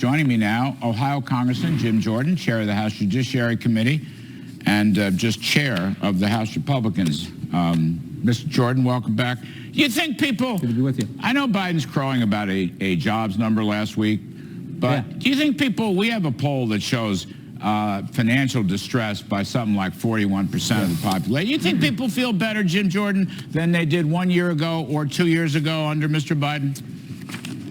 Joining me now, Ohio Congressman Jim Jordan, chair of the House Judiciary Committee and just chair of the House Republicans. Mr. Jordan, welcome back. You think people... Good to be with you. I know Biden's crowing about a jobs number last week, but do you think people... We have a poll that shows financial distress by something like 41% of the population. You think people feel better, Jim Jordan, than they did 1 year ago or 2 years ago under Mr. Biden?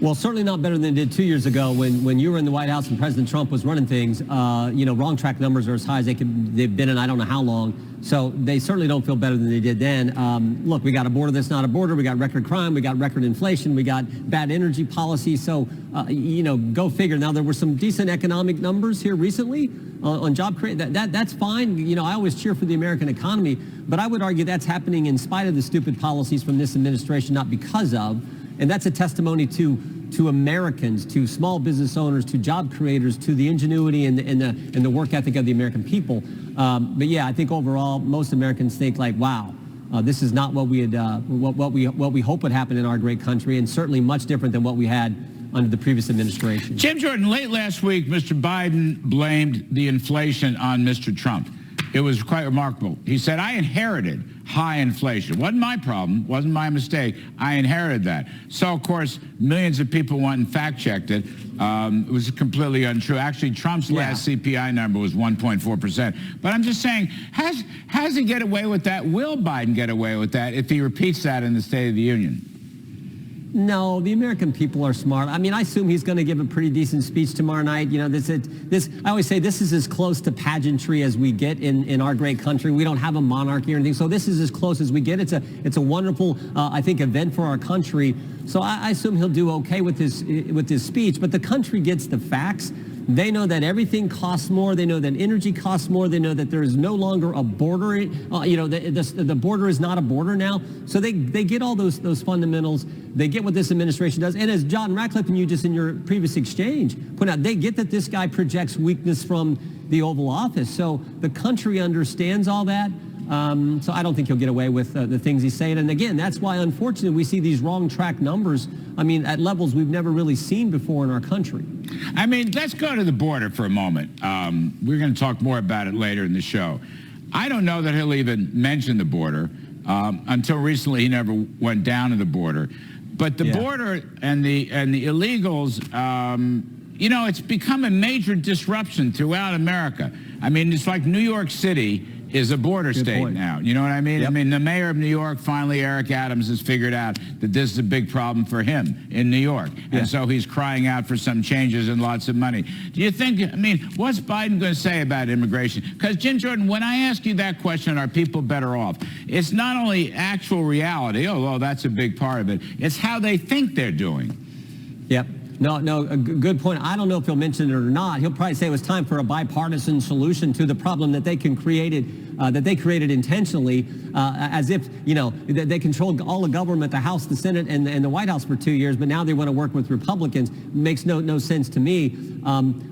Well, certainly not better than they did 2 years ago when you were in the White House and President Trump was running things. Wrong track numbers are as high as they've been in I don't know how long. So they certainly don't feel better than they did then. Look, we got a border that's not a border. We got record crime. We got record inflation. We got bad energy policy. So, go figure. Now, there were some decent economic numbers here recently on job creation. That's fine. I always cheer for the American economy. But I would argue that's happening in spite of the stupid policies from this administration, not because of. And that's a testimony to Americans, to small business owners, to job creators, to the ingenuity and the work ethic of the American people. But yeah, I think overall most Americans think like, wow, this is not what we had, what we hope would happen in our great country, and certainly much different than what we had under the previous administration. Jim Jordan, late last week, Mr. Biden blamed the inflation on Mr. Trump. It was quite remarkable. He said, I inherited high inflation. Wasn't my problem. Wasn't my mistake. I inherited that. So, of course, millions of people went and fact-checked it. It was completely untrue. Actually, Trump's last CPI number was 1.4%. But I'm just saying, has he get away with that? Will Biden get away with that if he repeats that in the State of the Union? No, the American people are smart. I mean, I assume he's going to give a pretty decent speech tomorrow night. I always say this is as close to pageantry as we get in our great country. We don't have a monarchy or anything, so this is as close as we get. It's a wonderful, I think, event for our country. So I assume he'll do okay with his speech. But the country gets the facts. They know that everything costs more. They know that energy costs more. They know that there is no longer a border. The border is not a border now. So they get all those fundamentals. They get what this administration does. And as John Ratcliffe and you just in your previous exchange pointed out, they get that this guy projects weakness from the Oval Office. So the country understands all that. So I don't think he'll get away with the things he's saying. And again, that's why, unfortunately, we see these wrong track numbers, at levels we've never really seen before in our country. Let's go to the border for a moment. We're going to talk more about it later in the show. I don't know that he'll even mention the border. Until recently, he never went down to the border. But the border and the illegals, it's become a major disruption throughout America. It's like New York City is a border state now. You know what I mean? Yep. The mayor of New York, finally, Eric Adams, has figured out that this is a big problem for him in New York. And so he's crying out for some changes and lots of money. Do you think, what's Biden going to say about immigration? Because, Jim Jordan, when I ask you that question, are people better off? It's not only actual reality, although that's a big part of it. It's how they think they're doing. Yep. No, a good point. I don't know if he'll mention it or not. He'll probably say it was time for a bipartisan solution to the problem that they created intentionally, as if, they controlled all the government, the House, the Senate, and the White House for 2 years, but now they want to work with Republicans. Makes no sense to me.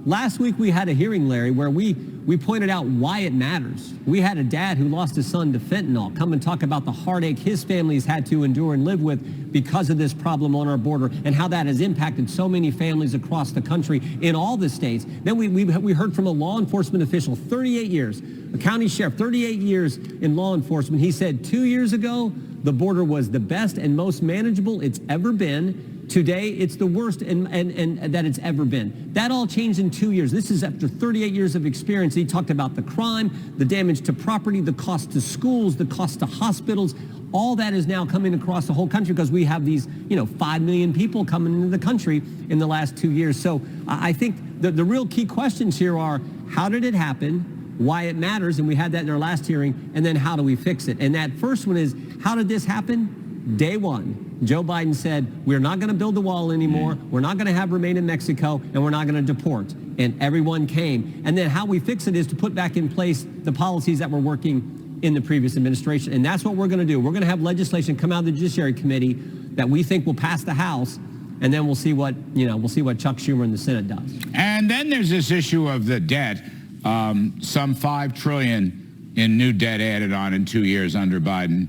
Last week we had a hearing, Larry, where we pointed out why it matters. We had a dad who lost his son to fentanyl come and talk about the heartache his family's had to endure and live with because of this problem on our border, and how that has impacted so many families across the country in all the states. Then we heard from a law enforcement official, 38 years, a county sheriff, 38 years in law enforcement. He said 2 years ago, the border was the best and most manageable it's ever been. Today, it's the worst and that it's ever been. That all changed in 2 years. This is after 38 years of experience. He talked about the crime, the damage to property, the cost to schools, the cost to hospitals. All that is now coming across the whole country because we have these, 5 million people coming into the country in the last 2 years. So I think the real key questions here are, how did it happen? Why it matters, and we had that in our last hearing, and then how do we fix it? And that first one is, how did this happen? Day one, Joe Biden said, we're not going to build the wall anymore, we're not going to have remain in Mexico, and we're not going to deport. And everyone came. And then how we fix it is to put back in place the policies that were working in the previous administration. And that's what we're going to do. We're going to have legislation come out of the Judiciary Committee that we think will pass the House, and then we'll see what Chuck Schumer in the Senate does. And then there's this issue of the debt. Some $5 trillion in new debt added on in 2 years under Biden.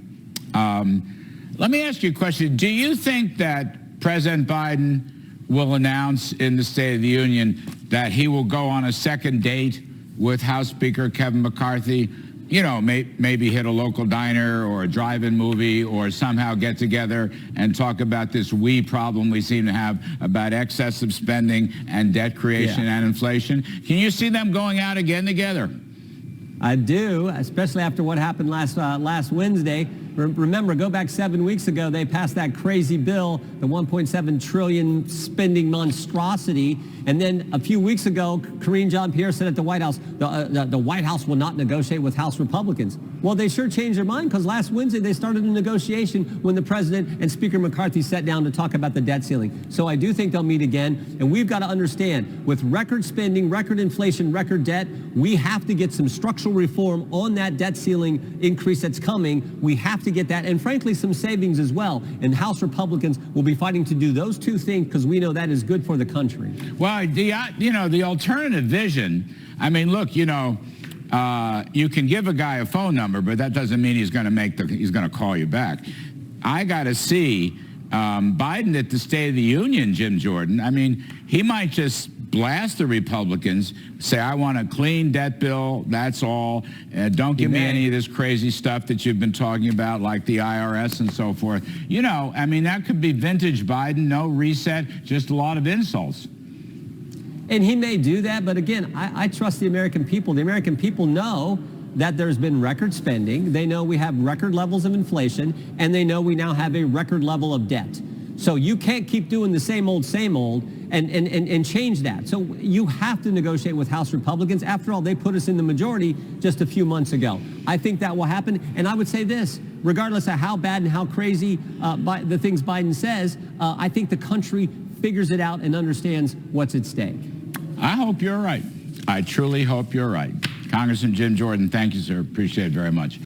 Let me ask you a question. Do you think that President Biden will announce in the State of the Union that he will go on a second date with House Speaker Kevin McCarthy, you know, maybe hit a local diner or a drive-in movie or somehow get together and talk about this problem we seem to have about excessive spending and debt creation and inflation. Can you see them going out again together? I do, especially after what happened last Wednesday. Remember, go back 7 weeks ago, they passed that crazy bill, the $1.7 trillion spending monstrosity. And then a few weeks ago, Karine Jean-Pierre said at the White House, the White House will not negotiate with House Republicans. Well, they sure changed their mind, because last Wednesday they started a negotiation when the president and Speaker McCarthy sat down to talk about the debt ceiling. So I do think they'll meet again. And we've got to understand, with record spending, record inflation, record debt, we have to get some structural reform on that debt ceiling increase that's coming. We have to get that, and frankly, some savings as well. And House Republicans will be fighting to do those two things, because we know that is good for the country. Well, the alternative vision, I mean, look, you can give a guy a phone number, but that doesn't mean he's going to call you back. I got to see Biden at the State of the Union, Jim Jordan. I mean, he might just blast the Republicans, say, I want a clean debt bill, that's all. Don't give me any of this crazy stuff that you've been talking about, like the IRS and so forth. You know, I mean, that could be vintage Biden, no reset, just a lot of insults. And he may do that, but again, I trust the American people. The American people know that there's been record spending. They know we have record levels of inflation, and they know we now have a record level of debt. So you can't keep doing the same old, and change that. So you have to negotiate with House Republicans. After all, they put us in the majority just a few months ago. I think that will happen. And I would say this, regardless of how bad and how crazy the things Biden says, I think the country figures it out and understands what's at stake. I hope you're right. I truly hope you're right. Congressman Jim Jordan, thank you, sir. Appreciate it very much.